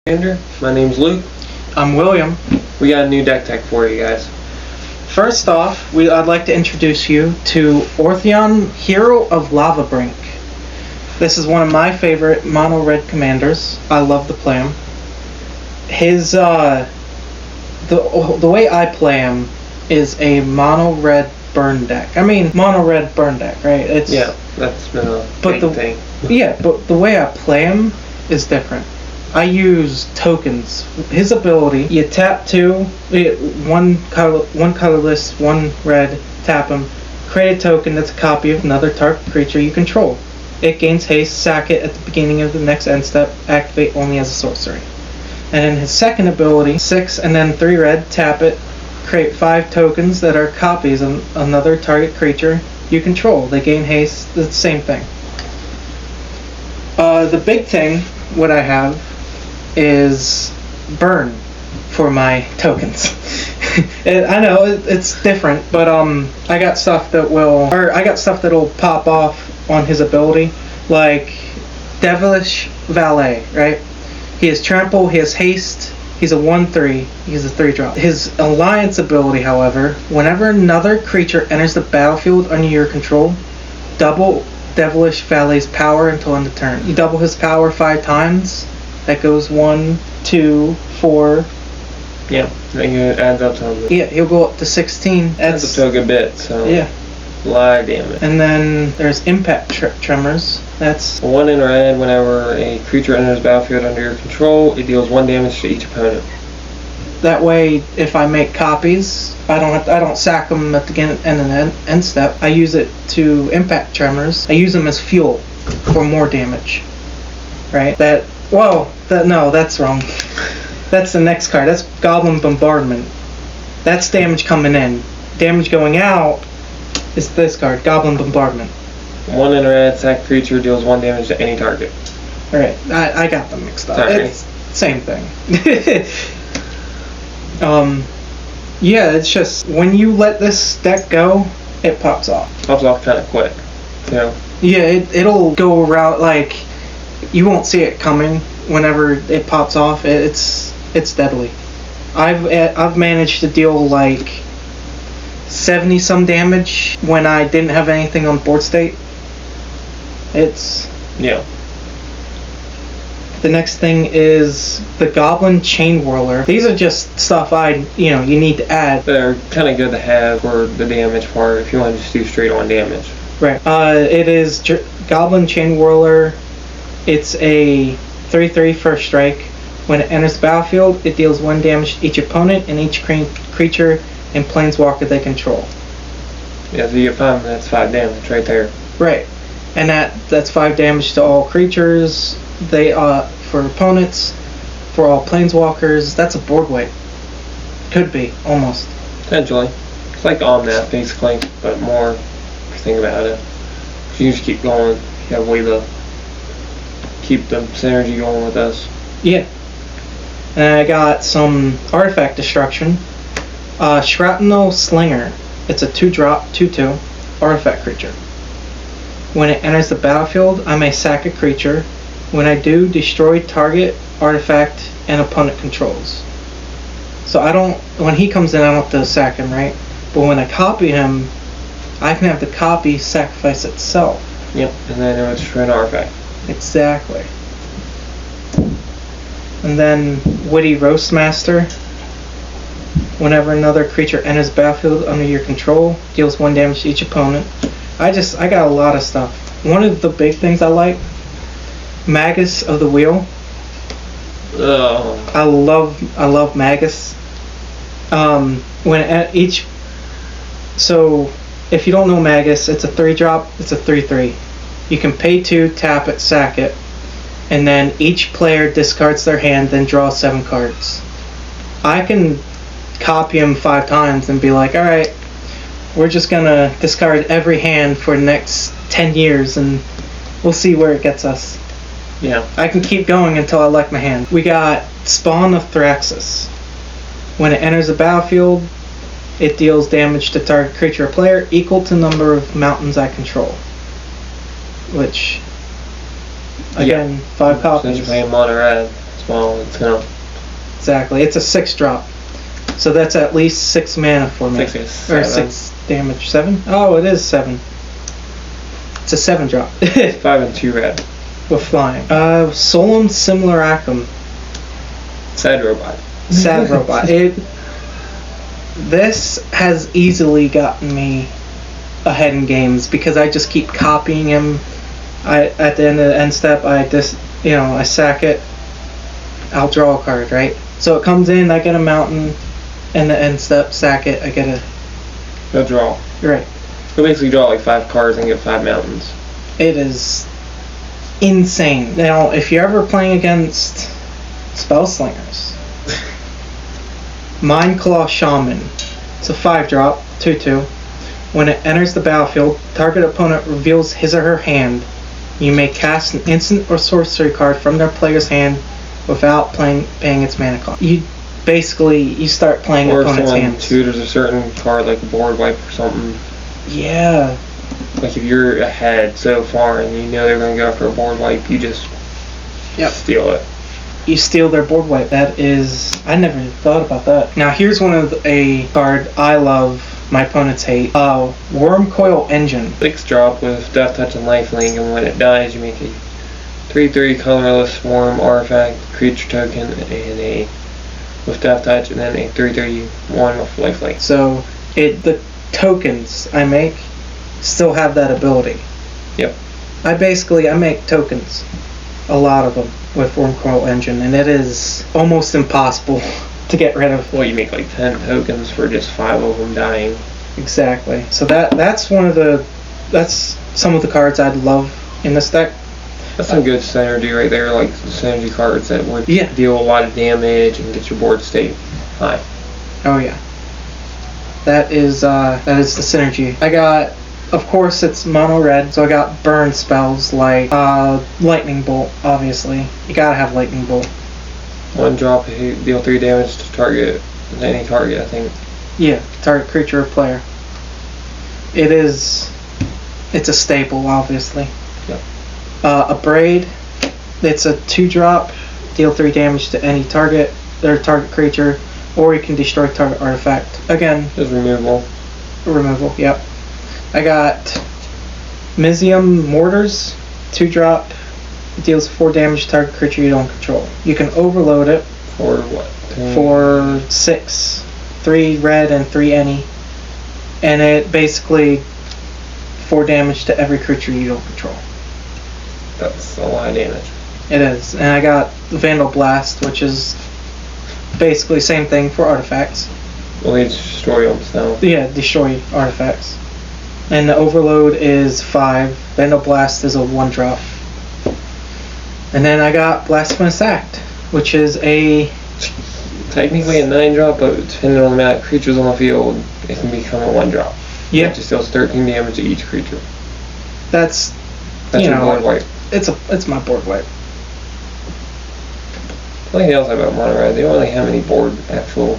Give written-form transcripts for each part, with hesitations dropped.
Andrew, my name's Luke. I'm William. We got a new deck tech for you guys. First off, I'd like to introduce you to Orthion, Hero of Lavabrink. This is one of my favorite mono red commanders. I love to play him. His the way I play him is a mono red burn deck. Mono red burn deck, right? That's been a big thing. Yeah, but the way I play him is different. I use tokens. His ability, you tap two, one colorless, one red, tap him, create a token that's a copy of another target creature you control. It gains haste, sack it at the beginning of the next end step, activate only as a sorcery. And then his second ability, 6 and then 3 red, tap it, create 5 tokens that are copies of another target creature you control. They gain haste, it's the same thing. The big thing, what I have, is burn for my tokens. I know it's different, but I got stuff that'll pop off on his ability, like Devilish Valet, right? He has trample, he has haste, he's a 1/3, he's a 3-drop. His alliance ability, however, whenever another creature enters the battlefield under your control, double Devilish Valet's power until end of turn. You double his power 5 times. That goes 1, 2, 4. Yeah, it adds up to him. Yeah, he'll go up to 16. Adds up to a good bit, so yeah. A lot of damage. And then there's Impact Tremors. That's 1 in red. Whenever a creature enters the battlefield under your control, it deals 1 damage to each opponent. That way, if I make copies, I don't sack them at the end step. I use it to Impact Tremors. I use them as fuel for more damage. Right? That's wrong. That's the next card. That's Goblin Bombardment. That's damage coming in. Damage going out is this card, Goblin Bombardment. 1 in red, sack creature deals 1 damage to any target. Alright, I got them mixed up. Sorry. It's same thing. Yeah, it's just when you let this deck go, it pops off. Pops off kind of quick. Yeah, it'll go around, like, you won't see it coming whenever it pops off. It's deadly. I've managed to deal like 70 some damage when I didn't have anything on board state. Yeah. The next thing is the Goblin Chain Whirler. These are just stuff you need to add. They're kind of good to have for the damage part if you want to just do straight on damage. Right. It is Goblin Chain Whirler. It's a 3/3 first strike. When it enters the battlefield, it deals 1 damage to each opponent and each creature and planeswalker they control. Yeah, so you get 5, that's 5 damage right there. Right. And that's 5 damage to all creatures. For opponents, for all planeswalkers. That's a board weight. Could be, almost. Potentially. It's like Omnath, basically, but more if you think about it. If you just keep going, you have a way to keep the synergy going with us. Yeah. And I got some artifact destruction. Shrapnel Slinger. It's a 2-drop, 2/2 artifact creature. When it enters the battlefield, I may sack a creature. When I do, destroy target artifact and opponent controls. So when he comes in, I don't have to sack him, right? But when I copy him, I can have the copy sacrifice itself. Yep, and then it would destroy an artifact. Exactly. And then Witty Roastmaster. Whenever another creature enters the battlefield under your control, deals 1 damage to each opponent. I got a lot of stuff. One of the big things I like, Magus of the Wheel. Oh. I love Magus. So if you don't know Magus, it's a 3-drop. It's a 3/3. You can pay 2, tap it, sack it, and then each player discards their hand, then draws 7 cards. I can copy him 5 times and be like, all right, we're just gonna discard every hand for the next 10 years, and we'll see where it gets us. Yeah. I can keep going until I like my hand. We got Spawn of Thraxus. When it enters the battlefield, it deals damage to target creature or player equal to number of mountains I control. Which, again, 5 copies. Since you're playing mono red, spell. It's gonna Exactly. It's a 6-drop. So that's at least 6 mana for me. 6 is Or 7. 6 damage. 7? Oh, it is 7. It's a 7-drop. 5 and 2 red. With flying. Solemn Simulacrum. Sad robot. Sad robot. This has easily gotten me ahead in games because I just keep copying him. At the end of the end step, I sack it. I'll draw a card, right? So it comes in, I get a mountain, and the end step, sack it, I get a... No draw. Right. You'll basically draw like 5 cards and get 5 mountains. It is insane. Now, if you're ever playing against Spell Slingers, Mindclaw Shaman. It's a 5-drop, 2/2. When it enters the battlefield, target opponent reveals his or her hand. You may cast an instant or sorcery card from their player's hand without paying its mana cost. You start playing or opponent's if someone hands. tutors a certain card like a board wipe or something. Yeah. Like if you're ahead so far and you know they're going to go for a board wipe, you just steal it. You steal their board wipe. That is... I never thought about that. Now here's one of a card I love, my opponents hate. Wormcoil Engine. 6-drop with Death Touch and Lifelink, and when it dies you make a 3/3 colorless worm artifact creature token and a with Death Touch, and then a 3/3 one with Lifelink. So the tokens I make still have that ability. Yep. I make tokens, a lot of them, with Wormcoil Engine, and it is almost impossible to get rid of. Well, you make like 10 tokens for just 5 of them dying. Exactly. So that's some of the cards I'd love in this deck. That's some good synergy right there, like synergy cards that would Yeah. deal a lot of damage and get your board state high. Oh yeah. That is the synergy. I got, of course, it's mono red, so I got burn spells like lightning bolt. Obviously, you gotta have lightning bolt. 1 drop, deal 3 damage to any target, I think. Yeah, target creature or player. It's a staple, obviously. Yep. A braid. It's a 2-drop, deal 3 damage to any target or target creature, or you can destroy target artifact. Again, Just removal. removal. Yep. I got Mizium Mortars, 2-drop, deals 4 damage to target creature you don't control. You can overload it For what? for 6, 3 red and 3 any, and it basically 4 damage to every creature you don't control. That's a lot of damage. It is. And I got Vandal Blast, which is basically same thing for artifacts. Well, they destroy them, so. Yeah, destroy artifacts. And the overload is 5. Vandal Blast is a 1-drop. And then I got Blasphemous Act, which is a... Technically a 9-drop, but depending on the amount of creatures on the field, it can become a 1-drop. Yeah. It just deals 13 damage to each creature. That's your board wipe. It's my board wipe. Something else about mono red, they don't really have any board actual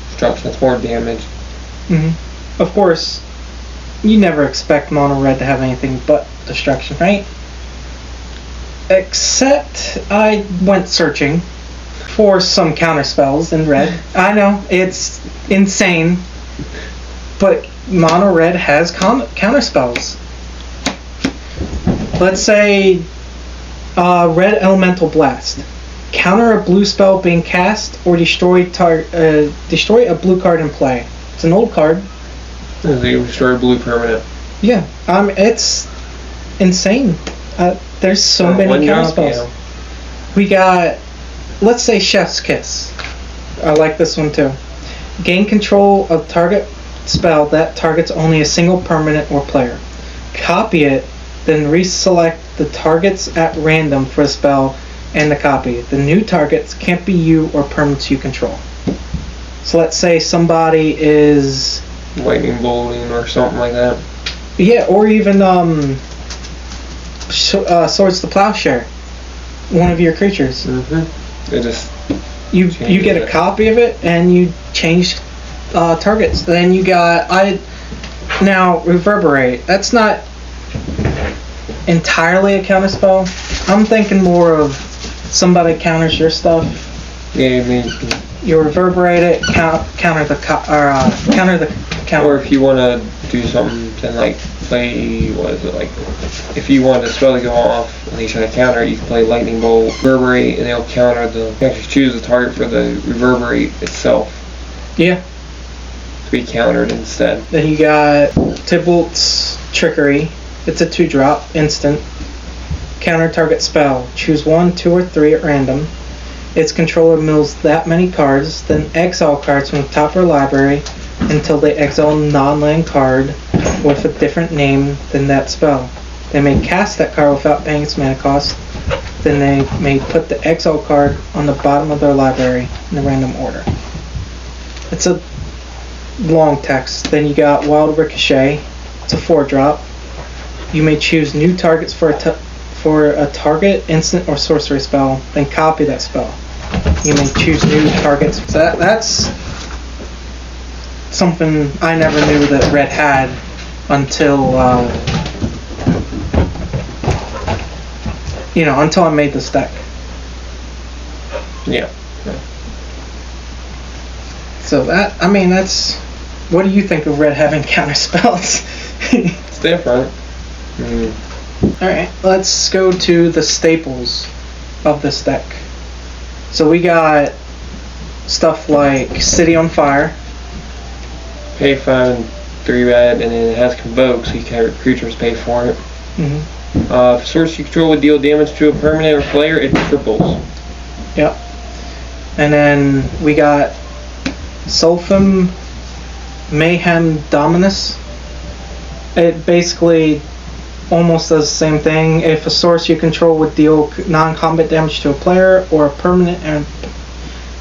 destruction. It's more damage. Mm-hmm. Of course, you never expect mono red to have anything but destruction, right? Except I went searching for some counter spells in red. I know, it's insane, but mono red has counter spells. Let's say red elemental blast. Counter a blue spell being cast or destroy a blue card in play. It's an old card. You destroy a blue permanent. Yeah, it's insane. There's so many counter spells. Yeah. We got, let's say, Chef's Kiss. I like this one too. Gain control of target spell that targets only a single permanent or player. Copy it, then reselect the targets at random for the spell and the copy. The new targets can't be you or permanents you control. So let's say somebody is... Lightning bolting or something like that. Yeah, or even Swords to Plowshare. One of your creatures. Mm-hmm. It just... You get a copy of it and you change targets. Then you got... Now, Reverberate. That's not entirely a counterspell. I'm thinking more of somebody counters your stuff, Yeah, I mean, you reverberate it, counter the counter. or if you want to do something, then like play, what is it, like, if you want a spell to go off and he's trying to counter it, you can play lightning bolt, reverberate, and it'll counter the, you actually choose the target for the reverberate itself Yeah. to be countered instead. Then you got Tybalt's Trickery. It's a 2-drop, instant. Counter target spell. Choose 1, 2, or 3 at random. Its controller mills that many cards, then exile cards from the top of their library until they exile a non-land card with a different name than that spell. They may cast that card without paying its mana cost. Then they may put the exile card on the bottom of their library in a random order. It's a long text. Then you got Wild Ricochet. It's a 4-drop. You may choose new targets for a target, instant, or sorcery spell, then copy that spell. You may choose new targets. So that's something I never knew that Red had until until I made this deck. Yeah. So that's. What do you think of Red having counter spells? It's different. Alright, let's go to the staples of this deck. So we got stuff like City on Fire. Pay 5 and 3 red, and then it has Convoke, so you can have creatures pay for it. If source you control would deal damage to a permanent or player, it triples. Yep. And then we got Sulfum Mayhem Dominus. It basically almost does the same thing. If a source you control would deal non-combat damage to a player or a permanent and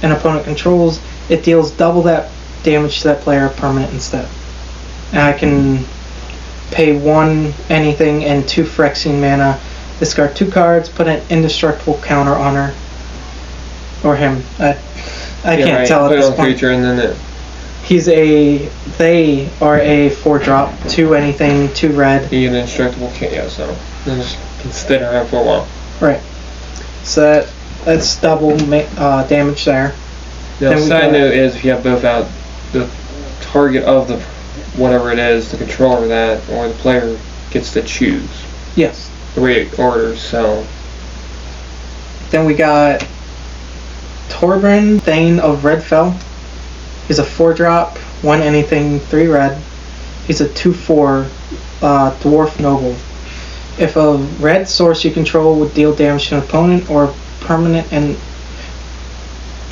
an opponent controls, it deals double that damage to that player permanent instead. And I can pay 1 anything and 2 Phyrexian mana, discard 2 cards, put an indestructible counter on her or him. I can't tell at this point. Creature and then it. They are a 4-drop, 2 anything, 2 red. Be an indestructible, so then just consider her for a while. Right. So that's double damage there. Now, the side note is if you have both out, the target of the whatever it is, the controller of that, or the player gets to choose. Yes. The way it orders, so. Then we got Torbran, Thane of Redfell. He's a 4-drop, 1 anything, 3 red. He's a 2/4 dwarf noble. If a red source you control would deal damage to an opponent or permanent and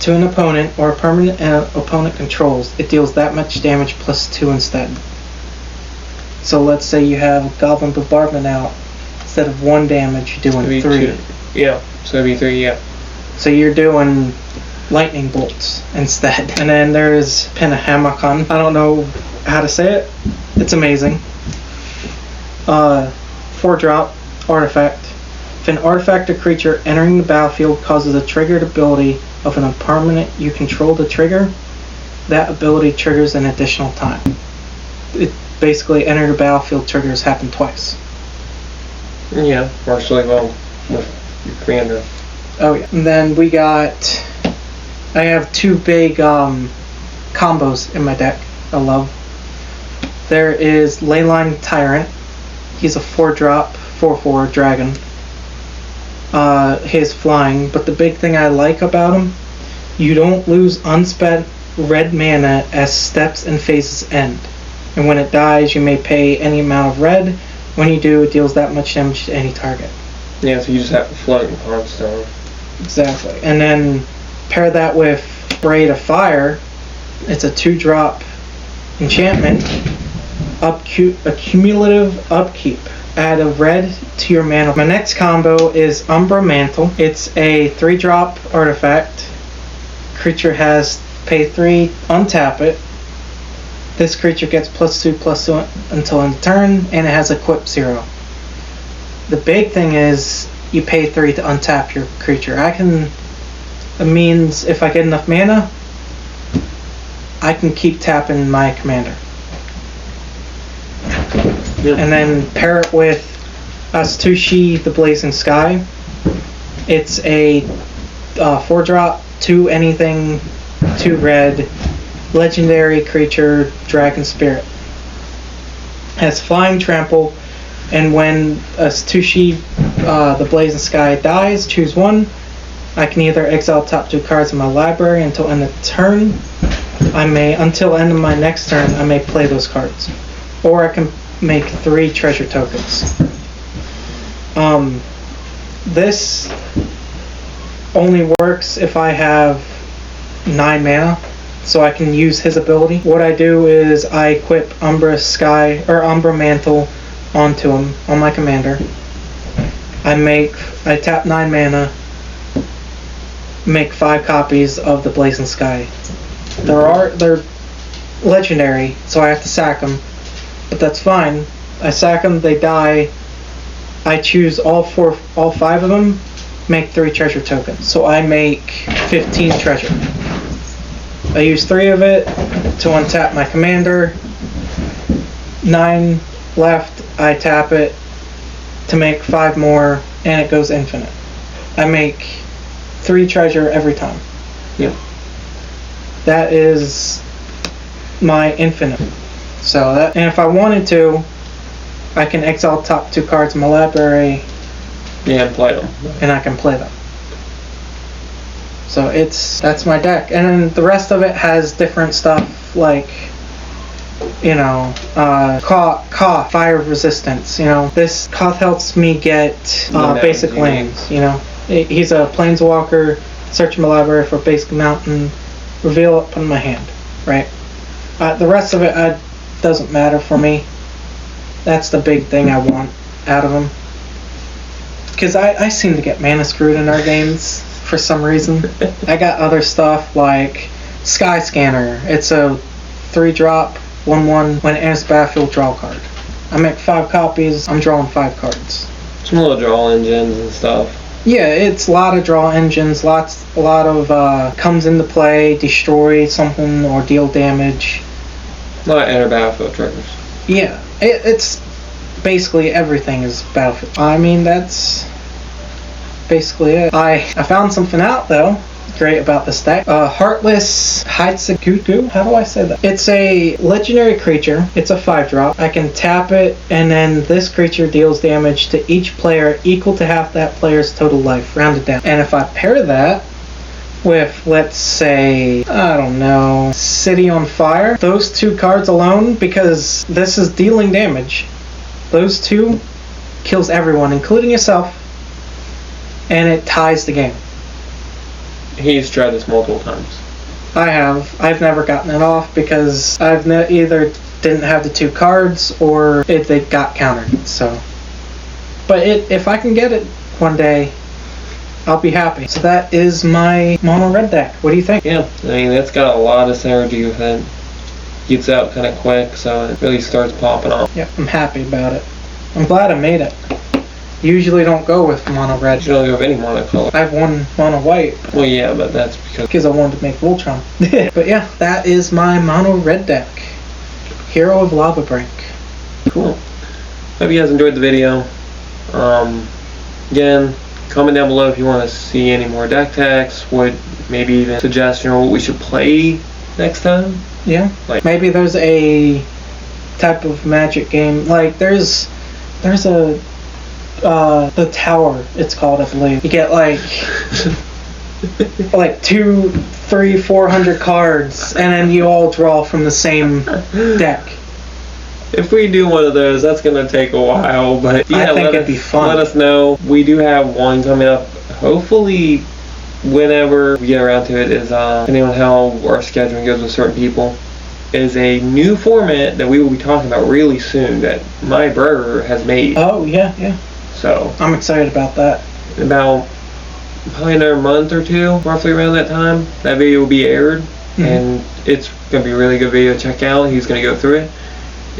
to an opponent or a permanent and opponent controls, it deals that much damage plus 2 instead. So let's say you have Goblin Bombardment out. Instead of 1 damage, you're doing 3. 2. Yeah, so it'd be 3, yeah. So you're doing lightning bolts instead. And then there's Pentahamacon. I don't know how to say it. It's amazing. 4-drop artifact. If an artifact or creature entering the battlefield causes a triggered ability of an permanent you control to trigger, that ability triggers an additional time. It basically enter the battlefield triggers happen twice. Yeah, works really well with your commander. Oh yeah. And then we got. I have 2 big combos in my deck. I love. There is Leyline Tyrant. He's a 4-drop, 4/4 dragon. He's flying, but the big thing I like about him, you don't lose unspent red mana as steps and phases end. And when it dies, you may pay any amount of red. When you do, it deals that much damage to any target. Yeah, so you just have to float in constantly. Exactly. And then pair that with Braid of Fire. It's a 2-drop enchantment. A cumulative upkeep. Add a red to your mana. My next combo is Umbra Mantle. It's a 3-drop artifact. Creature has pay 3, untap it. This creature gets +2/+2 until end turn, and it has equip 0. The big thing is you pay 3 to untap your creature. It means if I get enough mana, I can keep tapping my commander. Yep. And then pair it with Astushi, the Blazing Sky. It's a 4-drop, 2 anything, 2 red, legendary creature, dragon spirit. Has flying trample, and when a Tushi, the Blazing Sky, dies, choose 1. I can either exile top 2 cards in my library until end of turn. Until end of my next turn, I may play those cards. Or I can make 3 treasure tokens. This only works if I have 9 mana, so I can use his ability. What I do is I equip Umbra Mantle onto him on my commander. I tap 9 mana, make 5 copies of the Blazing Sky. They're legendary, so I have to sack them, but that's fine. I sack them, they die. I choose all 5 of them, make 3 treasure tokens. So I make 15 treasure. I use 3 of it to untap my commander. 9 left, I tap it to make 5 more, and it goes infinite. I make 3 treasure every time. Yep. That is my infinite. And if I wanted to, I can exile top 2 cards in my library. Yeah, and play them. And I can play them. So that's my deck. And then the rest of it has different stuff like, Koth, fire resistance. This Koth helps me get basic lands. He's a planeswalker. Search my library for basic mountain. Reveal it, put in my hand. Right. The rest of it doesn't matter for me. That's the big thing I want out of him. Because I seem to get mana screwed in our games for some reason. I got other stuff like Sky Scanner. It's a 3-drop, 1/1. When it enters the battlefield, draw a card. I make 5 copies. I'm drawing 5 cards. Some little draw engines and stuff. Yeah, it's a lot of draw engines. A lot of comes into play, destroy something or deal damage. A lot of enter battlefield triggers. Yeah, it's basically everything is battlefield. I mean, that's basically it. I found something out though. Great about this deck. Heartless Hitsugugu. How do I say that? It's a legendary creature. It's a 5-drop. I can tap it, and then this creature deals damage to each player equal to half that player's total life, rounded down. And if I pair that with, let's say, I don't know, City on Fire, those 2 cards alone, because this is dealing damage, those 2 kills everyone, including yourself, and it ties the game. He's tried this multiple times. I have. I've never gotten it off because I've either didn't have the 2 cards or they got countered. So, but if I can get it one day, I'll be happy. So that is my mono red deck. What do you think? Yeah, I mean that's got a lot of synergy with it. Gets out kind of quick, so it really starts popping off. Yeah, I'm happy about it. I'm glad I made it. Usually don't go with mono red. You don't go with any mono color. I have 1 mono white. Well, yeah, but that's because I wanted to make Voltron. But yeah, that is my mono red deck. Hero of Lavabrink. Cool. Hope you guys enjoyed the video. Again, comment down below if you want to see any more deck techs. What maybe even suggestion or what we should play next time. Yeah. Maybe there's a type of Magic game. Like there's a the Tower, it's called, I believe. You get like 200, 300, 400 cards, and then you all draw from the same deck. If we do one of those, that's gonna take a while, but yeah, I think it'd be fun. Let us know. We do have one coming up. Hopefully, whenever we get around to it, is depending on how our scheduling goes with certain people, is a new format that we will be talking about really soon that my brother has made. Oh yeah. So I'm excited about that. About probably another month or 2, roughly around that time, that video will be aired, and it's going to be a really good video to check out. He's going to go through it.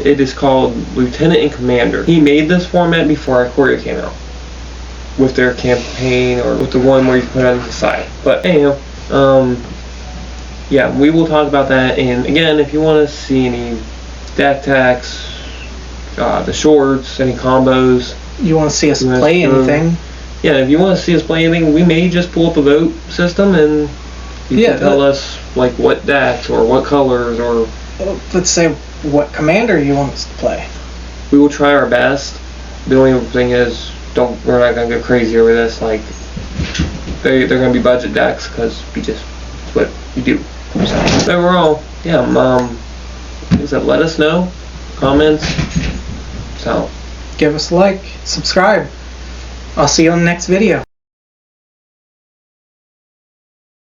It is called Lieutenant and Commander. He made this format before Ikoria came out, with their campaign, or with the one where you put it on the side. But anyhow, yeah, we will talk about that. And again, if you want to see any deck techs, the shorts, any combos, you want to see us play anything, yeah, if you want to see us play anything, we may just pull up a vote system and you can tell us like what decks or what colors or. Let's say what commander you want us to play. We will try our best. The only thing is, we're not gonna go crazy over this. Like they're gonna be budget decks because it's what we do. So overall, yeah. Like I said, let us know, comments. So give us a like, subscribe. I'll see you on the next video.